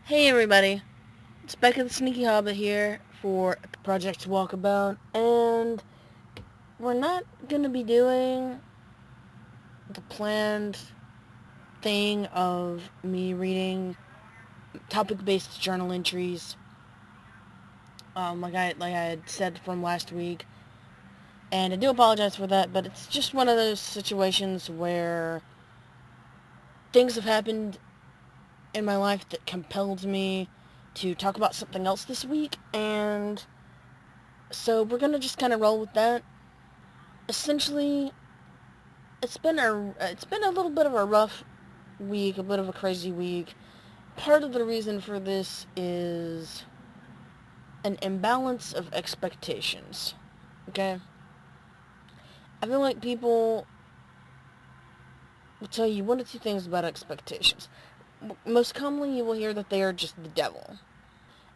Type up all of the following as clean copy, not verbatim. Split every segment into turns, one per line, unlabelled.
Hey everybody, it's Becca the Sneaky Hobbit here for Project Walkabout, and we're not going to be doing the planned thing of me reading topic-based journal entries, like I had said from last week, and I do apologize for that, but it's just one of those situations where things have happened in my life that compelled me to talk about something else this week, and so we're going to just kind of roll with that. Essentially, it's been a little bit of a rough week, a bit of a crazy week. Part of the reason for this is an imbalance of expectations. Okay? I feel like people will tell you one or two things about expectations. Most commonly, you will hear that they are just the devil.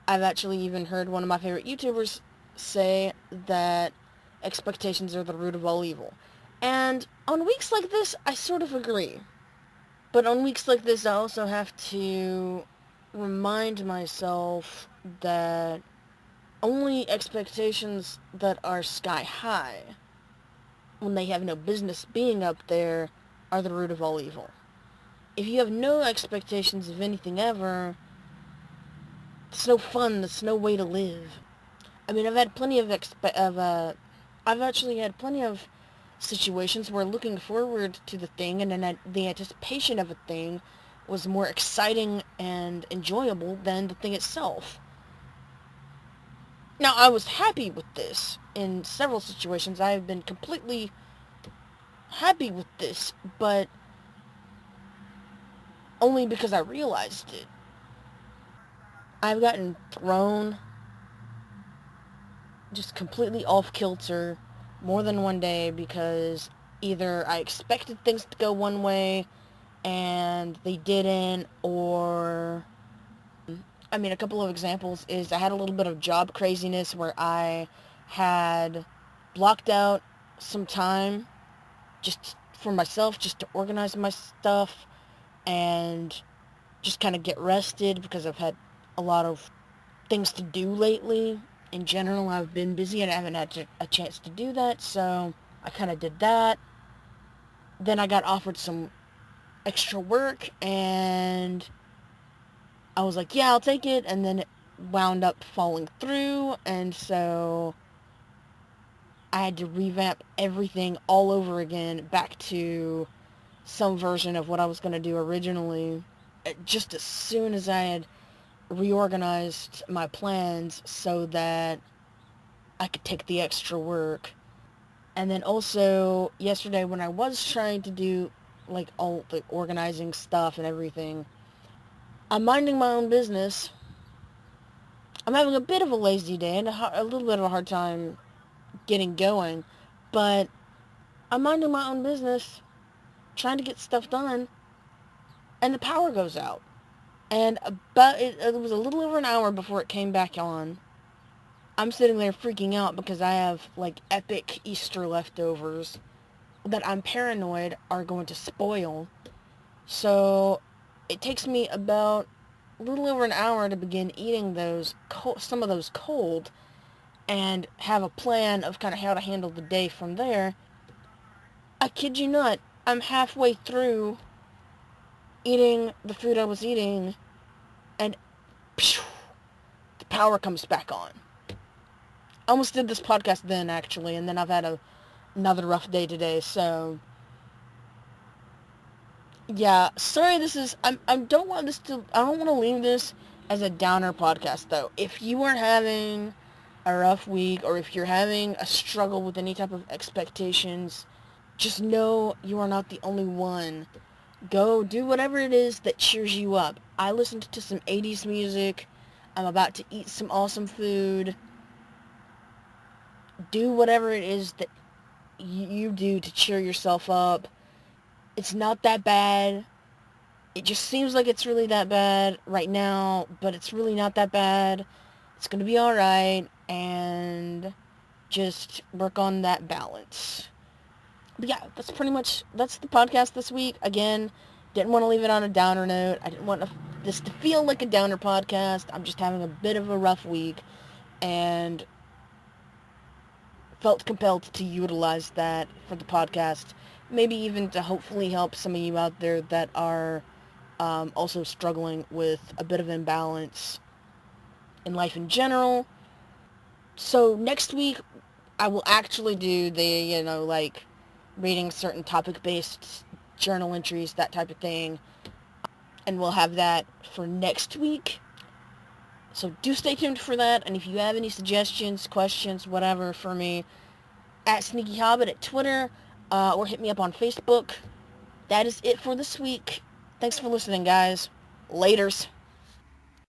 I've actually even heard one of my favorite YouTubers say that expectations are the root of all evil. And on weeks like this, I sort of agree. But on weeks like this, I also have to remind myself that only expectations that are sky high, when they have no business being up there, are the root of all evil. If you have no expectations of anything ever, it's no fun, it's no way to live. I mean, I've actually had plenty of situations where looking forward to the thing and then the anticipation of a thing was more exciting and enjoyable than the thing itself. Now, I was happy with this. In several situations, I have been completely happy with this, but only because I realized it. I've gotten thrown just completely off kilter more than one day because either I expected things to go one way and they didn't, or I mean, a couple of examples is I had a little bit of job craziness where I had blocked out some time just for myself, just to organize my stuff and just kind of get rested because I've had a lot of things to do lately. In general, I've been busy and I haven't had a chance to do that, so I kind of did that. Then I got offered some extra work and I was like, yeah, I'll take it, and then it wound up falling through, and so I had to revamp everything all over again back to some version of what I was going to do originally, just as soon as I had reorganized my plans so that I could take the extra work. And then also yesterday when I was trying to do like all the organizing stuff and everything, I'm minding my own business. I'm having a bit of a lazy day and a little bit of a hard time getting going, but I'm minding my own business, trying to get stuff done, and the power goes out. And it was a little over an hour before it came back on. I'm sitting there freaking out because I have like epic Easter leftovers that I'm paranoid are going to spoil. So it takes me about a little over an hour to begin eating some of those cold, and have a plan of kind of how to handle the day from there. I kid you not, I'm halfway through eating the food I was eating, and phew, the power comes back on. I almost did this podcast then, actually, and then I've had another rough day today, so yeah, sorry I don't want to leave this as a downer podcast, though. If you are having a rough week, or if you're having a struggle with any type of expectations, just know you are not the only one. Go do whatever it is that cheers you up. I listened to some 80s music. I'm about to eat some awesome food. Do whatever it is that you do to cheer yourself up. It's not that bad. It just seems like it's really that bad right now, but it's really not that bad. It's going to be alright, and just work on that balance. But yeah, that's the podcast this week. Again, Didn't want to leave it on a downer note. I didn't want this to feel like a downer podcast. I'm just having a bit of a rough week, and felt compelled to utilize that for the podcast. Maybe even to hopefully help some of you out there that are also struggling with a bit of imbalance in life in general. So next week, I will actually do the, like reading certain topic-based journal entries, that type of thing. And we'll have that for next week. So do stay tuned for that. And if you have any suggestions, questions, whatever for me, at Sneaky Hobbit at Twitter, or hit me up on Facebook. That is it for this week. Thanks for listening, guys. Laters.